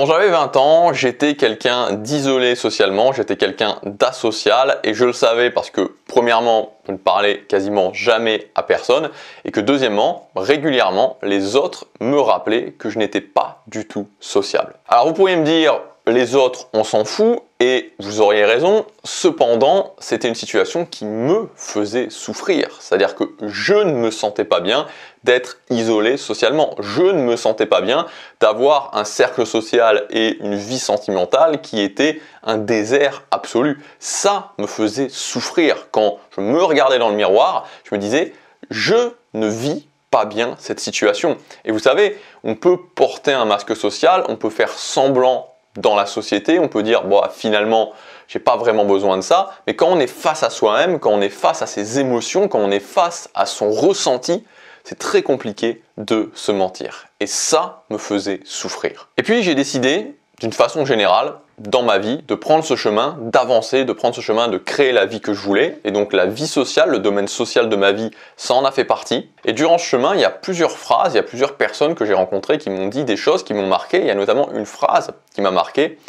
Quand j'avais 20 ans, j'étais quelqu'un d'isolé socialement, j'étais quelqu'un d'asocial et je le savais parce que premièrement, je ne parlais quasiment jamais à personne et que deuxièmement, régulièrement, les autres me rappelaient que je n'étais pas du tout sociable. Alors vous pourriez me dire, les autres, on s'en fout et vous auriez raison, cependant, c'était une situation qui me faisait souffrir. C'est-à-dire que je ne me sentais pas bien d'être isolé socialement. Je ne me sentais pas bien d'avoir un cercle social et une vie sentimentale qui était un désert absolu. Ça me faisait souffrir. Quand je me regardais dans le miroir, je me disais, je ne vis pas bien cette situation. Et vous savez, on peut porter un masque social, on peut faire semblant dans la société, on peut dire bon, finalement j'ai pas vraiment besoin de ça, mais quand on est face à soi-même, quand on est face à ses émotions, quand on est face à son ressenti, c'est très compliqué de se mentir. Et ça me faisait souffrir. Et puis j'ai décidé, d'une façon générale, dans ma vie, de prendre ce chemin, d'avancer, de prendre ce chemin, de créer la vie que je voulais. Et donc la vie sociale, le domaine social de ma vie, ça en a fait partie. Et durant ce chemin, il y a plusieurs phrases, il y a plusieurs personnes que j'ai rencontrées qui m'ont dit des choses qui m'ont marqué. Il y a notamment une phrase qui m'a marqué,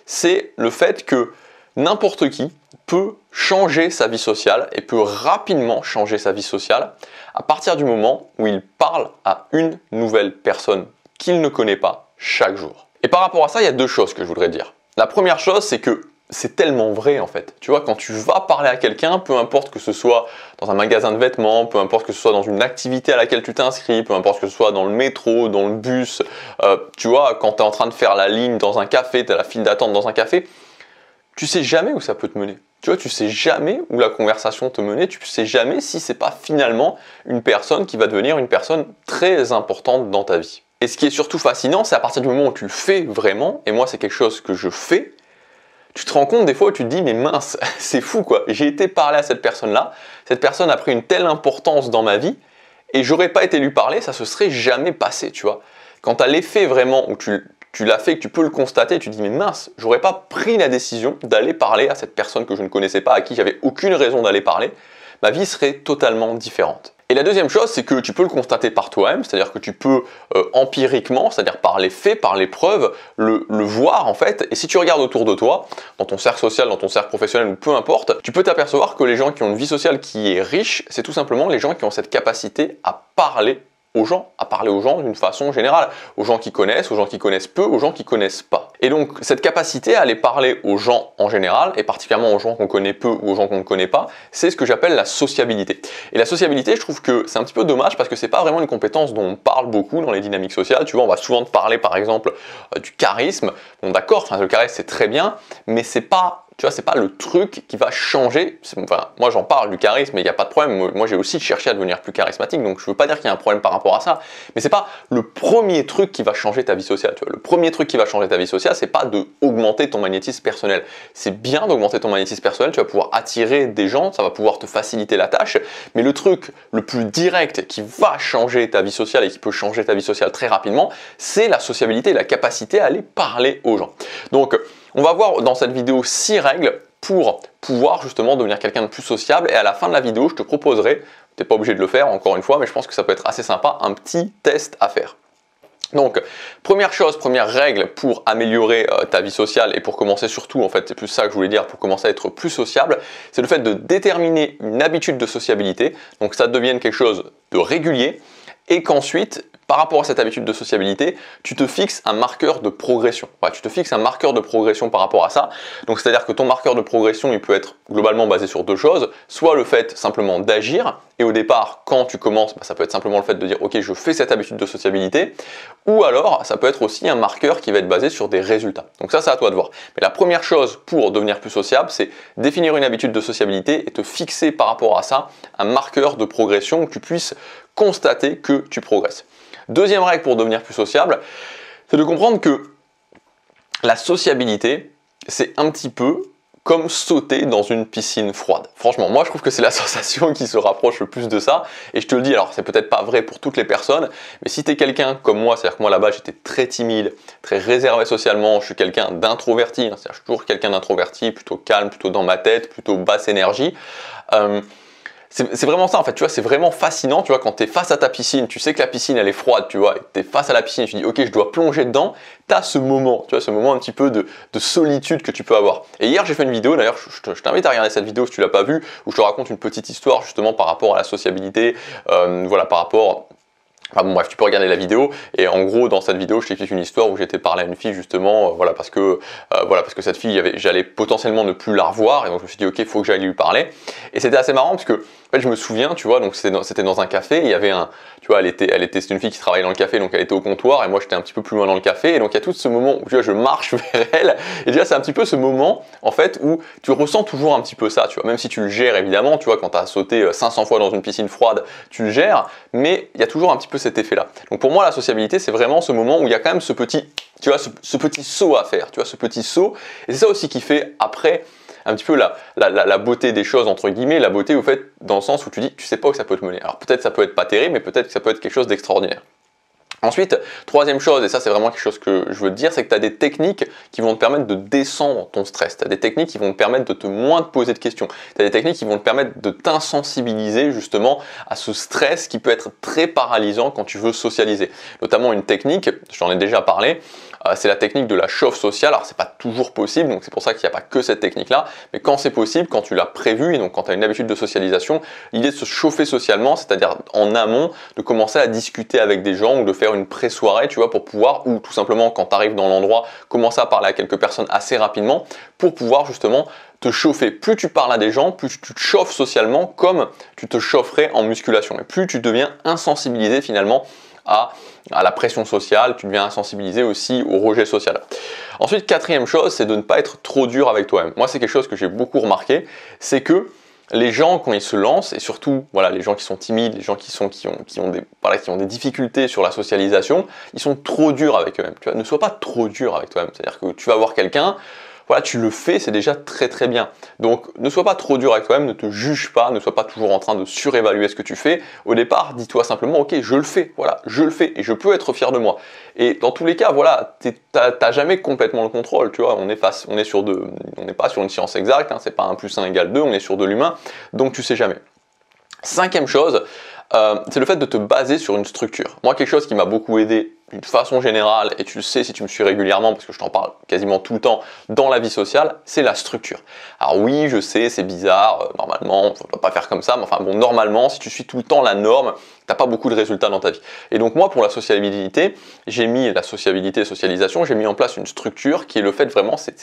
c'est le fait que n'importe qui peut changer sa vie sociale et peut rapidement changer sa vie sociale à partir du moment où il parle à une nouvelle personne qu'il ne connaît pas chaque jour. Et par rapport à ça, il y a deux choses que je voudrais dire. La première chose, c'est que c'est tellement vrai en fait. Tu vois, quand tu vas parler à quelqu'un, peu importe que ce soit dans un magasin de vêtements, peu importe que ce soit dans une activité à laquelle tu t'inscris, peu importe que ce soit dans le métro, dans le bus, tu vois, quand tu es en train de faire la ligne dans un café, tu as la file d'attente dans un café, tu sais jamais où ça peut te mener. Tu vois, tu sais jamais où la conversation te menait, tu sais jamais si c'est pas finalement une personne qui va devenir une personne très importante dans ta vie. Et ce qui est surtout fascinant, c'est à partir du moment où tu le fais vraiment, et moi c'est quelque chose que je fais, tu te rends compte des fois où tu te dis mais mince, c'est fou quoi, j'ai été parler à cette personne-là, cette personne a pris une telle importance dans ma vie, et j'aurais pas été lui parler, ça se serait jamais passé, tu vois. Quand tu as l'effet vraiment où tu l'as fait, que tu peux le constater, tu te dis mais mince, j'aurais pas pris la décision d'aller parler à cette personne que je ne connaissais pas, à qui j'avais aucune raison d'aller parler, ma vie serait totalement différente. Et la deuxième chose, c'est que tu peux le constater par toi-même, c'est-à-dire que tu peux empiriquement, c'est-à-dire par les faits, par les preuves, le voir en fait. Et si tu regardes autour de toi, dans ton cercle social, dans ton cercle professionnel ou peu importe, tu peux t'apercevoir que les gens qui ont une vie sociale qui est riche, c'est tout simplement les gens qui ont cette capacité à parler aux gens d'une façon générale, aux gens qui connaissent peu, aux gens qui connaissent pas. Et donc cette capacité à aller parler aux gens en général, et particulièrement aux gens qu'on connaît peu ou aux gens qu'on ne connaît pas, c'est ce que j'appelle la sociabilité. Et la sociabilité, je trouve que c'est un petit peu dommage parce que c'est pas vraiment une compétence dont on parle beaucoup dans les dynamiques sociales. Tu vois, on va souvent te parler par exemple du charisme. Bon d'accord, enfin le charisme c'est très bien, mais c'est pas, tu vois, c'est pas le truc qui va changer. Enfin, moi j'en parle du charisme, mais il n'y a pas de problème. Moi j'ai aussi cherché à devenir plus charismatique, donc je veux pas dire qu'il y a un problème par rapport à ça. Mais c'est pas le premier truc qui va changer ta vie sociale. Tu vois, le premier truc qui va changer ta vie sociale, c'est pas de augmenter ton magnétisme personnel. C'est bien d'augmenter ton magnétisme personnel. Tu vas pouvoir attirer des gens, ça va pouvoir te faciliter la tâche. Mais le truc le plus direct qui va changer ta vie sociale et qui peut changer ta vie sociale très rapidement, c'est la sociabilité, la capacité à aller parler aux gens. Donc on va voir dans cette vidéo 6 règles pour pouvoir justement devenir quelqu'un de plus sociable, et à la fin de la vidéo, je te proposerai, tu n'es pas obligé de le faire encore une fois, mais je pense que ça peut être assez sympa, un petit test à faire. Donc, première chose, première règle pour améliorer ta vie sociale et pour commencer surtout, en fait, c'est plus ça que je voulais dire, pour commencer à être plus sociable, c'est le fait de déterminer une habitude de sociabilité, donc ça devienne quelque chose de régulier, et qu'ensuite, par rapport à cette habitude de sociabilité, tu te fixes un marqueur de progression. Ouais, tu te fixes un marqueur de progression par rapport à ça. Donc c'est-à-dire que ton marqueur de progression, il peut être globalement basé sur deux choses. Soit le fait simplement d'agir, et au départ, quand tu commences, ça peut être simplement le fait de dire ok, je fais cette habitude de sociabilité. Ou alors, ça peut être aussi un marqueur qui va être basé sur des résultats. Donc ça, c'est à toi de voir. Mais la première chose pour devenir plus sociable, c'est définir une habitude de sociabilité et te fixer par rapport à ça un marqueur de progression où tu puisses constater que tu progresses. Deuxième règle pour devenir plus sociable, c'est de comprendre que la sociabilité, c'est un petit peu comme sauter dans une piscine froide. Franchement, moi je trouve que c'est la sensation qui se rapproche le plus de ça. Et je te le dis, alors c'est peut-être pas vrai pour toutes les personnes, mais si tu es quelqu'un comme moi, c'est-à-dire que moi là-bas j'étais très timide, très réservé socialement, je suis quelqu'un d'introverti, c'est-à-dire je suis toujours quelqu'un d'introverti, plutôt calme, plutôt dans ma tête, plutôt basse énergie. c'est vraiment ça en fait, tu vois, c'est vraiment fascinant, tu vois, quand tu es face à ta piscine, tu sais que la piscine elle est froide, tu vois, tu es face à la piscine et tu dis ok je dois plonger dedans, tu as ce moment, tu vois, ce moment un petit peu de solitude que tu peux avoir. Et hier j'ai fait une vidéo, d'ailleurs je t'invite à regarder cette vidéo si tu l'as pas vue, où je te raconte une petite histoire justement par rapport à la sociabilité, voilà, par rapport... Enfin bon bref, tu peux regarder la vidéo et en gros dans cette vidéo je t'explique une histoire où j'étais parlé à une fille justement voilà parce que cette fille j'allais potentiellement ne plus la revoir et donc je me suis dit ok il faut que j'aille lui parler et c'était assez marrant parce que en fait je me souviens tu vois donc c'était dans un café, il y avait un tu vois c'était une fille qui travaillait dans le café donc elle était au comptoir et moi j'étais un petit peu plus loin dans le café et donc il y a tout ce moment où tu vois je marche vers elle et déjà c'est un petit peu ce moment en fait où tu ressens toujours un petit peu ça tu vois même si tu le gères évidemment tu vois quand tu as sauté 500 fois dans une piscine froide tu le gères mais il y a toujours un petit peu cet effet là. Donc pour moi la sociabilité c'est vraiment ce moment où il y a quand même ce petit tu vois ce petit saut à faire tu vois ce petit saut et c'est ça aussi qui fait après un petit peu la beauté des choses entre guillemets, la beauté au fait dans le sens où tu dis tu sais pas où ça peut te mener. Alors peut-être ça peut être pas terrible mais peut-être que ça peut être quelque chose d'extraordinaire. Ensuite, troisième chose, et ça c'est vraiment quelque chose que je veux te dire, c'est que tu as des techniques qui vont te permettre de descendre ton stress. Tu as des techniques qui vont te permettre de moins te poser de questions. Tu as des techniques qui vont te permettre de t'insensibiliser justement à ce stress qui peut être très paralysant quand tu veux socialiser. Notamment une technique, j'en ai déjà parlé, c'est la technique de la chauffe sociale. Alors c'est pas toujours possible, donc c'est pour ça qu'il n'y a pas que cette technique-là, mais quand c'est possible, quand tu l'as prévu, et donc quand tu as une habitude de socialisation, l'idée de se chauffer socialement, c'est-à-dire en amont, de commencer à discuter avec des gens ou de faire une pré-soirée, tu vois, pour pouvoir, ou tout simplement quand tu arrives dans l'endroit, commencer à parler à quelques personnes assez rapidement, pour pouvoir justement te chauffer. Plus tu parles à des gens, plus tu te chauffes socialement comme tu te chaufferais en musculation, et plus tu deviens insensibilisé finalement à la pression sociale, tu deviens insensibilisé aussi au rejet social. Ensuite, quatrième chose, c'est de ne pas être trop dur avec toi-même. Moi, c'est quelque chose que j'ai beaucoup remarqué, c'est que les gens, quand ils se lancent, et surtout voilà, les gens qui sont timides, les gens qui ont des difficultés sur la socialisation, ils sont trop durs avec eux-mêmes. Tu vois, ne sois pas trop dur avec toi-même. C'est-à-dire que tu vas voir quelqu'un, voilà, tu le fais, c'est déjà très très bien. Donc ne sois pas trop dur avec toi-même, ne te juge pas, ne sois pas toujours en train de surévaluer ce que tu fais. Au départ, dis-toi simplement, ok, je le fais, voilà, je le fais et je peux être fier de moi. Et dans tous les cas, voilà, t'as jamais complètement le contrôle, tu vois, on n'est pas sur une science exacte, hein, c'est pas 1 + 1 = 2, on est sur de l'humain, donc tu sais jamais. Cinquième chose, c'est le fait de te baser sur une structure. Moi, quelque chose qui m'a beaucoup aidé d'une façon générale, et tu le sais si tu me suis régulièrement, parce que je t'en parle quasiment tout le temps dans la vie sociale, c'est la structure. Alors oui, je sais, c'est bizarre, normalement, on ne doit pas faire comme ça, mais enfin bon, normalement, si tu suis tout le temps la norme, t'as pas beaucoup de résultats dans ta vie. Et donc moi, pour la sociabilité, j'ai mis la sociabilité et socialisation, j'ai mis en place une structure qui est le fait vraiment, c'est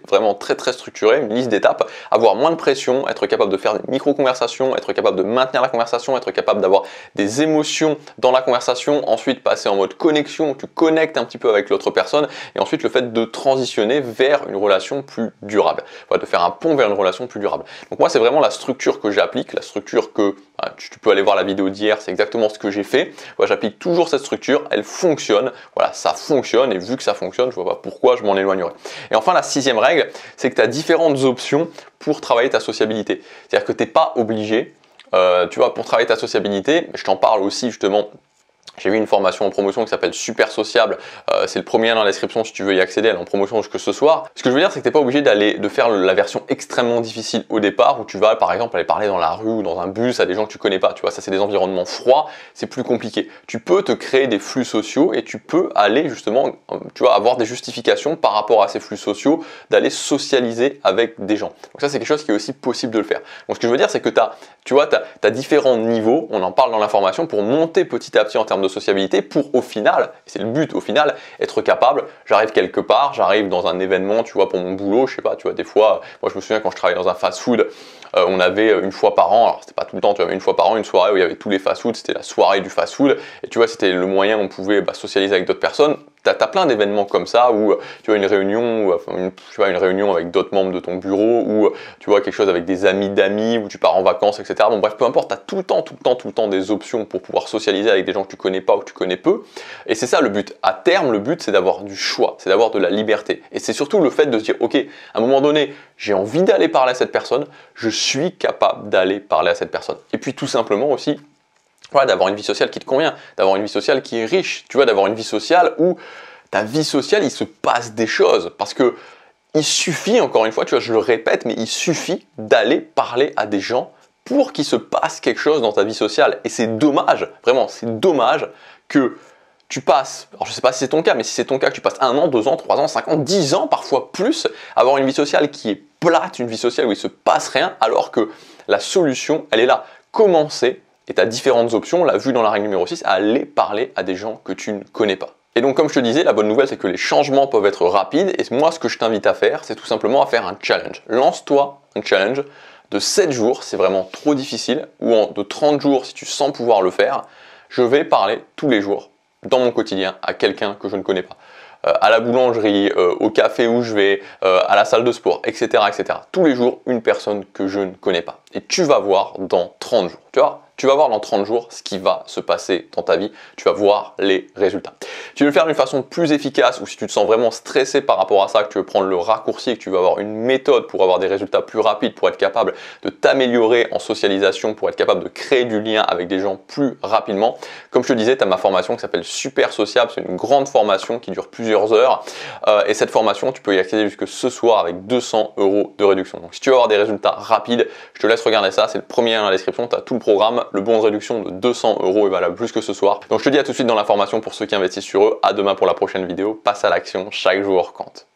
vraiment très structuré, une liste d'étapes, avoir moins de pression, être capable de faire des micro-conversations, être capable de maintenir la conversation, être capable d'avoir des émotions dans la conversation, ensuite passer en mode connexion, tu connectes un petit peu avec l'autre personne, et ensuite le fait de transitionner vers une relation plus durable, voilà, de faire un pont vers une relation plus durable. Donc moi, c'est vraiment la structure que j'applique, la structure que, tu peux aller voir la vidéo d'hier, c'est exactement ce que j'ai fait. Voilà, j'applique toujours cette structure, elle fonctionne, voilà, ça fonctionne, et vu que ça fonctionne, je vois pas pourquoi je m'en éloignerais. Et enfin, la sixième règle, c'est que tu as différentes options pour travailler ta sociabilité. C'est-à-dire que tu n'es pas obligé, tu vois, pour travailler ta sociabilité, je t'en parle aussi justement. J'ai mis une formation en promotion qui s'appelle Super Sociable, c'est le premier lien dans la description si tu veux y accéder, elle est en promotion jusque ce soir. Ce que je veux dire, c'est que tu n'es pas obligé de faire la version extrêmement difficile au départ, où tu vas par exemple aller parler dans la rue ou dans un bus à des gens que tu connais pas, tu vois, ça c'est des environnements froids, c'est plus compliqué. Tu peux te créer des flux sociaux et tu peux aller justement, tu vois, avoir des justifications par rapport à ces flux sociaux, d'aller socialiser avec des gens. Donc ça c'est quelque chose qui est aussi possible de le faire. Donc ce que je veux dire, c'est que tu as différents niveaux, on en parle dans la formation, pour monter petit à petit en termes de sociabilité pour au final, c'est le but au final, être capable, j'arrive quelque part, j'arrive dans un événement, tu vois, pour mon boulot, je sais pas, tu vois, des fois, moi je me souviens quand je travaillais dans un fast-food, on avait une fois par an, alors c'était pas tout le temps, tu vois, mais une fois par an, une soirée où il y avait tous les fast-food, c'était la soirée du fast-food, et tu vois, c'était le moyen où on pouvait socialiser avec d'autres personnes. T'as plein d'événements comme ça où tu vois une réunion, une réunion avec d'autres membres de ton bureau, ou tu vois quelque chose avec des amis d'amis, où tu pars en vacances, etc. Bon bref, peu importe, tu as tout le temps des options pour pouvoir socialiser avec des gens que tu connais pas ou que tu connais peu. Et c'est ça le but. À terme, le but c'est d'avoir du choix, c'est d'avoir de la liberté. Et c'est surtout le fait de se dire, ok, à un moment donné, j'ai envie d'aller parler à cette personne, je suis capable d'aller parler à cette personne. Et puis tout simplement aussi, voilà, d'avoir une vie sociale qui te convient, d'avoir une vie sociale qui est riche, tu vois, d'avoir une vie sociale où ta vie sociale, il se passe des choses. Parce que il suffit, encore une fois, tu vois, je le répète, mais il suffit d'aller parler à des gens pour qu'il se passe quelque chose dans ta vie sociale. Et c'est dommage, vraiment, c'est dommage que tu passes, alors je ne sais pas si c'est ton cas, mais si c'est ton cas, que tu passes 1 an, 2 ans, 3 ans, 5 ans, 10 ans, parfois plus, à avoir une vie sociale qui est plate, une vie sociale où il ne se passe rien, alors que la solution, elle est là. Commencer, et tu as différentes options, on l'a vu dans la règle numéro 6, à aller parler à des gens que tu ne connais pas. Et donc comme je te disais, la bonne nouvelle c'est que les changements peuvent être rapides, et moi ce que je t'invite à faire, c'est tout simplement à faire un challenge. Lance-toi un challenge de 7 jours, c'est vraiment trop difficile, ou de 30 jours si tu sens pouvoir le faire. Je vais parler tous les jours dans mon quotidien à quelqu'un que je ne connais pas. À la boulangerie, au café où je vais, à la salle de sport, etc., etc. Tous les jours, une personne que je ne connais pas. Et tu vas voir dans 30 jours. Tu vas voir dans 30 jours ce qui va se passer dans ta vie. Tu vas voir les résultats. Tu veux le faire d'une façon plus efficace ou si tu te sens vraiment stressé par rapport à ça, que tu veux prendre le raccourci, que tu veux avoir une méthode pour avoir des résultats plus rapides, pour être capable de t'améliorer en socialisation, pour être capable de créer du lien avec des gens plus rapidement. Comme je te disais, tu as ma formation qui s'appelle Super Sociable. C'est une grande formation qui dure plusieurs heures. Et cette formation, tu peux y accéder jusque ce soir avec 200 € de réduction. Donc si tu veux avoir des résultats rapides, je te laisse regarder ça. C'est le premier lien dans la description. Tu as tout le programme. Le bon de réduction de 200 € est valable plus que ce soir. Donc je te dis à tout de suite dans la formation pour ceux qui investissent sur eux. À demain pour la prochaine vidéo. Passe à l'action. Chaque jour compte.